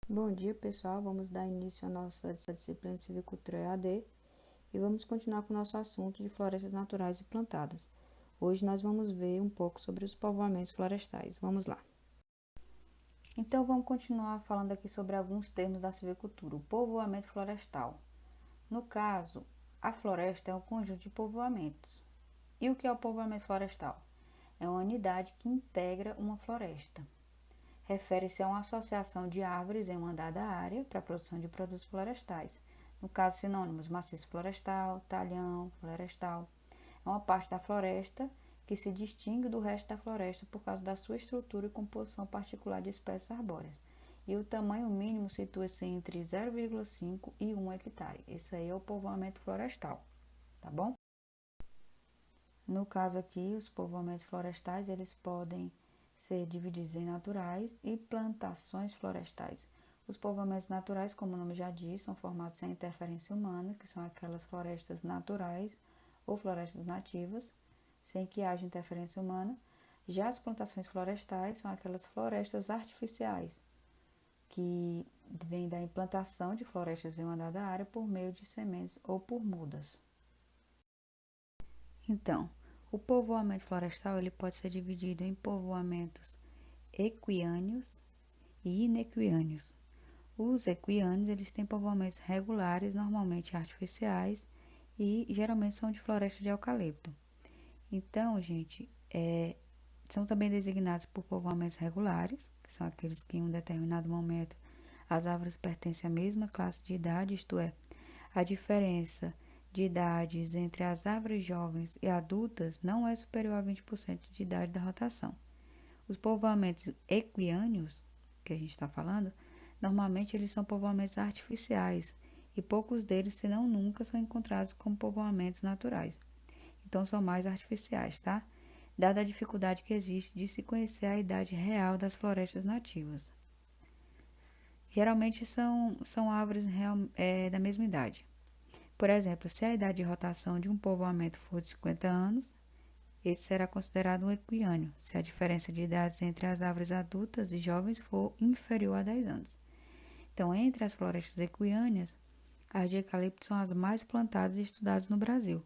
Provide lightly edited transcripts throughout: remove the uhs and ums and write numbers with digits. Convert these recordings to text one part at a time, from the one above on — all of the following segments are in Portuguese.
Bom dia, pessoal. Vamos dar início à nossa disciplina de Silvicultura EAD e vamos continuar com o nosso assunto de florestas naturais e plantadas. Hoje nós vamos ver um pouco sobre os povoamentos florestais. Vamos lá. Então, vamos continuar falando aqui sobre alguns termos da silvicultura. O povoamento florestal. No caso, a floresta é um conjunto de povoamentos. E o que é o povoamento florestal? É uma unidade que integra uma floresta. Refere-se a uma associação de árvores em uma dada área para a produção de produtos florestais. No caso, sinônimos: maciço florestal, talhão florestal. É uma parte da floresta que se distingue do resto da floresta por causa da sua estrutura e composição particular de espécies arbóreas. E o tamanho mínimo situa-se entre 0,5 e 1 hectare. Esse aí é o povoamento florestal, tá bom? No caso aqui, os povoamentos florestais, eles podem ser divididos em naturais e plantações florestais. Os povoamentos naturais, como o nome já diz, são formados sem interferência humana, que são aquelas florestas naturais ou florestas nativas, sem que haja interferência humana. Já as plantações florestais são aquelas florestas artificiais, que vêm da implantação de florestas em uma dada área por meio de sementes ou por mudas. Então, o povoamento florestal ele pode ser dividido em povoamentos equiâneos e inequiâneos. Os equiâneos eles têm povoamentos regulares, normalmente artificiais, e geralmente são de floresta de eucalipto. Então, gente, são também designados por povoamentos regulares, que são aqueles que em um determinado momento as árvores pertencem à mesma classe de idade, isto é, a diferença de idades entre as árvores jovens e adultas não é superior a 20% de idade da rotação. Os povoamentos equiâneos, que a gente está falando, normalmente eles são povoamentos artificiais e poucos deles, se não nunca, são encontrados como povoamentos naturais. Então, são mais artificiais, tá? Dada a dificuldade que existe de se conhecer a idade real das florestas nativas. Geralmente são árvores da mesma idade. Por exemplo, se a idade de rotação de um povoamento for de 50 anos, esse será considerado um equiâneo, se a diferença de idades entre as árvores adultas e jovens for inferior a 10 anos. Então, entre as florestas equiâneas, as de eucalipto são as mais plantadas e estudadas no Brasil.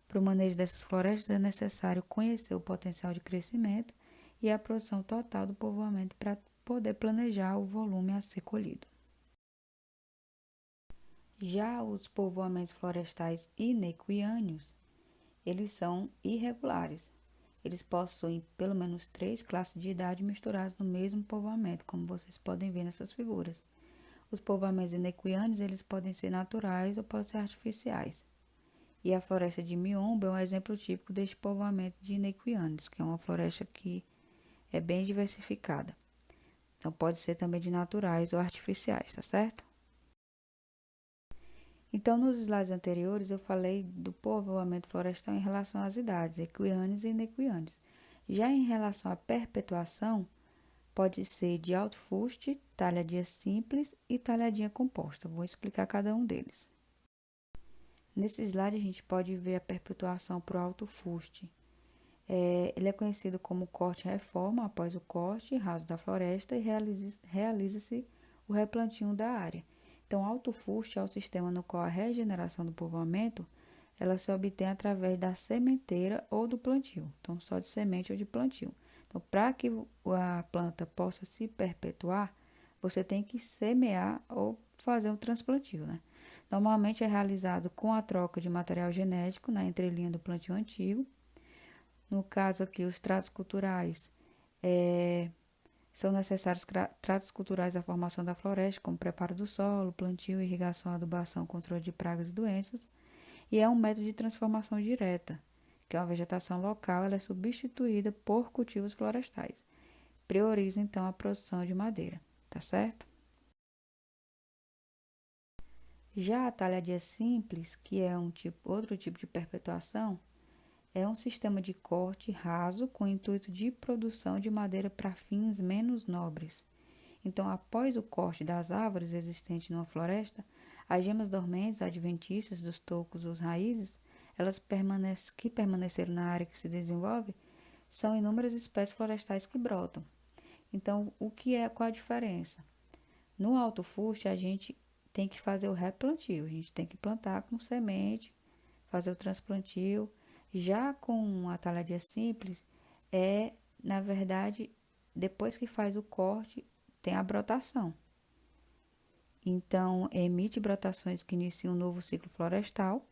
Para o manejo dessas florestas é necessário conhecer o potencial de crescimento e a produção total do povoamento para poder planejar o volume a ser colhido. Já os povoamentos florestais inequiâneos, eles são irregulares. Eles possuem pelo menos 3 classes de idade misturadas no mesmo povoamento, como vocês podem ver nessas figuras. Os povoamentos inequiâneos, eles podem ser naturais ou podem ser artificiais. E a floresta de miombo é um exemplo típico deste povoamento de inequiâneos, que é uma floresta que é bem diversificada. Então, pode ser também de naturais ou artificiais, tá certo? Então, nos slides anteriores, eu falei do povoamento florestal em relação às idades, equiâneos e inequiâneos. Já em relação à perpetuação, pode ser de alto fuste, talhadia simples e talhadinha composta. Vou explicar cada um deles. Nesse slide, a gente pode ver a perpetuação para o alto fuste. Ele é conhecido como corte-reforma após o corte raso da floresta e realiza-se o replantio da área. Então, alto fuste é o sistema no qual a regeneração do povoamento ela se obtém através da sementeira ou do plantio. Então, só de semente ou de plantio. Então, para que a planta possa se perpetuar, você tem que semear ou fazer um transplantio, né? Normalmente é realizado com a troca de material genético na entrelinha do plantio antigo. No caso aqui, os tratos culturais são necessários tratos culturais à formação da floresta, como preparo do solo, plantio, irrigação, adubação, controle de pragas e doenças. E é um método de transformação direta, que é uma vegetação local, ela é substituída por cultivos florestais. Prioriza, então, a produção de madeira, tá certo? Já a talhadia simples, que é outro tipo de perpetuação, é um sistema de corte raso com o intuito de produção de madeira para fins menos nobres. Então, após o corte das árvores existentes numa floresta, as gemas dormentes adventícias dos tocos ou raízes, elas que permaneceram na área que se desenvolve, são inúmeras espécies florestais que brotam. Então, qual a diferença? No alto fuste, a gente tem que fazer o replantio, a gente tem que plantar com semente, fazer o transplantio. Já com a talaria simples, na verdade, depois que faz o corte, tem a brotação. Então, emite brotações que iniciam um novo ciclo florestal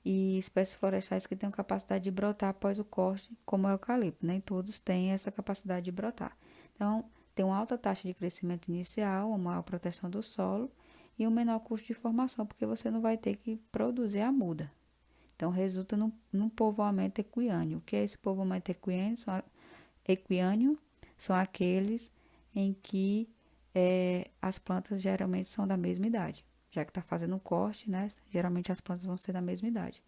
e espécies florestais que têm capacidade de brotar após o corte, como é o eucalipto. Nem todos têm essa capacidade de brotar. Então, tem uma alta taxa de crescimento inicial, uma maior proteção do solo e um menor custo de formação, porque você não vai ter que produzir a muda. Então, resulta num povoamento equiâneo. O que é esse povoamento equiâneo? São aqueles em que as plantas geralmente são da mesma idade. Já que está fazendo um corte, né? Geralmente as plantas vão ser da mesma idade.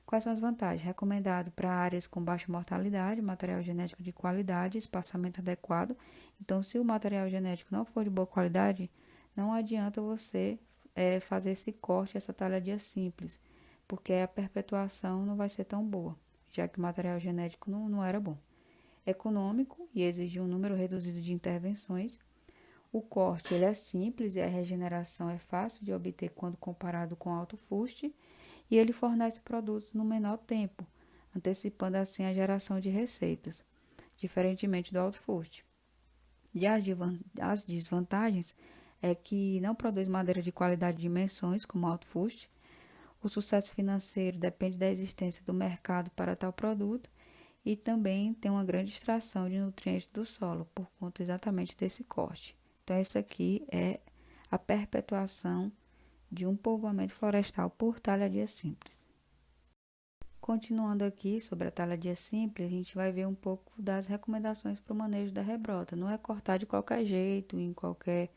Quais são as vantagens? Recomendado para áreas com baixa mortalidade, material genético de qualidade, espaçamento adequado. Então, se o material genético não for de boa qualidade, não adianta você fazer esse corte, essa talhadia simples, porque a perpetuação não vai ser tão boa, já que o material genético não era bom. Econômico e exige um número reduzido de intervenções. O corte ele é simples e a regeneração é fácil de obter quando comparado com alto fuste, e ele fornece produtos no menor tempo, antecipando assim a geração de receitas, diferentemente do alto fuste. Já as desvantagens é que não produz madeira de qualidade de dimensões, como o alto fuste. O sucesso financeiro depende da existência do mercado para tal produto e também tem uma grande extração de nutrientes do solo, por conta exatamente desse corte. Então, esse aqui é a perpetuação de um povoamento florestal por talhadia simples. Continuando aqui sobre a talhadia simples, a gente vai ver um pouco das recomendações para o manejo da rebrota. Não é cortar de qualquer jeito, em qualquer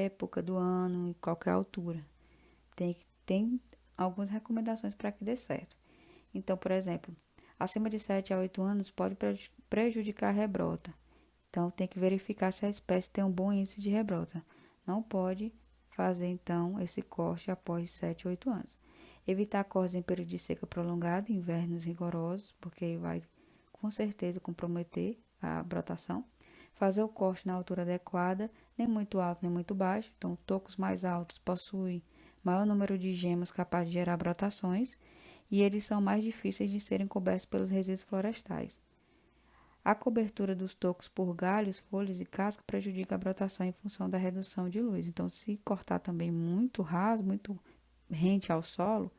época do ano, em qualquer altura. Tem algumas recomendações para que dê certo. Então, por exemplo, acima de 7 a 8 anos pode prejudicar a rebrota. Então, tem que verificar se a espécie tem um bom índice de rebrota. Não pode fazer, então, esse corte após 7 a 8 anos. Evitar cortes em período de seca prolongada, invernos rigorosos, porque vai, com certeza, comprometer a brotação. Fazer o corte na altura adequada, nem muito alto, nem muito baixo. Então, tocos mais altos possuem maior número de gemas capazes de gerar brotações e eles são mais difíceis de serem cobertos pelos resíduos florestais. A cobertura dos tocos por galhos, folhas e casca prejudica a brotação em função da redução de luz. Então, se cortar também muito raso, muito rente ao solo,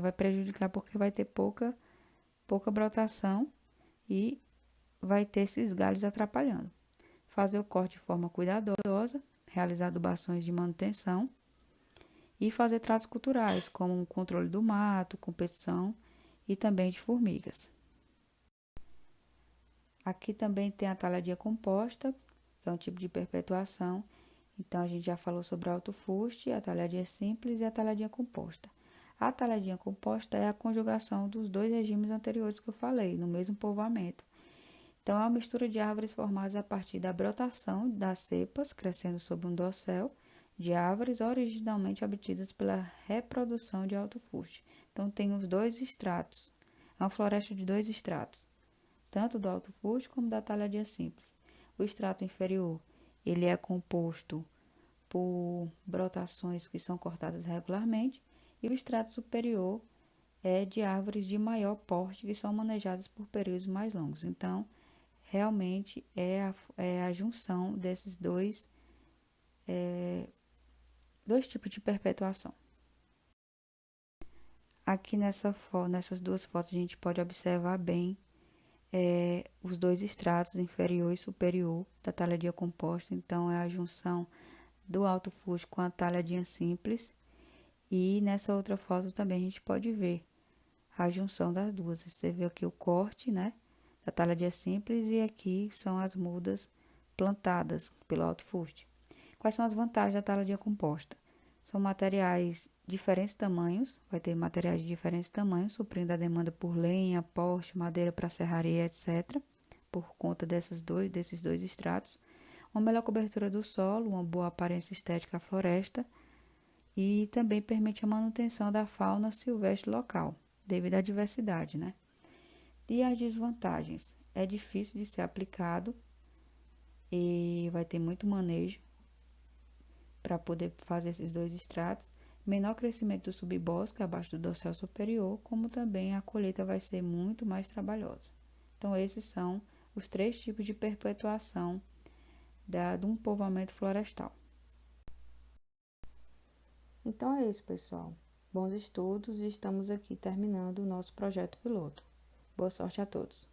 vai prejudicar porque vai ter pouca brotação e vai ter esses galhos atrapalhando. Fazer o corte de forma cuidadosa, realizar adubações de manutenção e fazer tratos culturais, como o controle do mato, competição e também de formigas. Aqui também tem a talhadia composta, que é um tipo de perpetuação. Então, a gente já falou sobre o alto fuste, a talhadia simples e a talhadia composta. A talhadia composta é a conjugação dos dois regimes anteriores que eu falei, no mesmo povoamento. Então, é uma mistura de árvores formadas a partir da brotação das cepas, crescendo sobre um dossel de árvores originalmente obtidas pela reprodução de alto fuste. Então, tem os dois estratos. É uma floresta de dois estratos, tanto do alto fuste como da talhadia simples. O extrato inferior, ele é composto por brotações que são cortadas regularmente, e o extrato superior é de árvores de maior porte que são manejadas por períodos mais longos. Então, realmente é a junção desses dois tipos de perpetuação. Aqui nessas duas fotos a gente pode observar bem os dois estratos, inferior e superior, da talhadia composta. Então, é a junção do alto fuste com a talhadinha simples. E nessa outra foto também a gente pode ver a junção das duas. Você vê aqui o corte, né, da talhadia simples, e aqui são as mudas plantadas pelo alto fuste. Quais são as vantagens da talhadia composta? São materiais de diferentes tamanhos, vai ter materiais de diferentes tamanhos, suprindo a demanda por lenha, poste, madeira para serraria, etc., por conta desses dois estratos. Uma melhor cobertura do solo, uma boa aparência estética à floresta, e também permite a manutenção da fauna silvestre local, devido à diversidade, né? E as desvantagens? é difícil de ser aplicado e vai ter muito manejo para poder fazer esses dois estratos. Menor crescimento do subbosque abaixo do dorsal superior, como também a colheita vai ser muito mais trabalhosa. Então, esses são os 3 tipos de perpetuação de um povoamento florestal. Então é isso, pessoal. Bons estudos e estamos aqui terminando o nosso projeto piloto. Boa sorte a todos.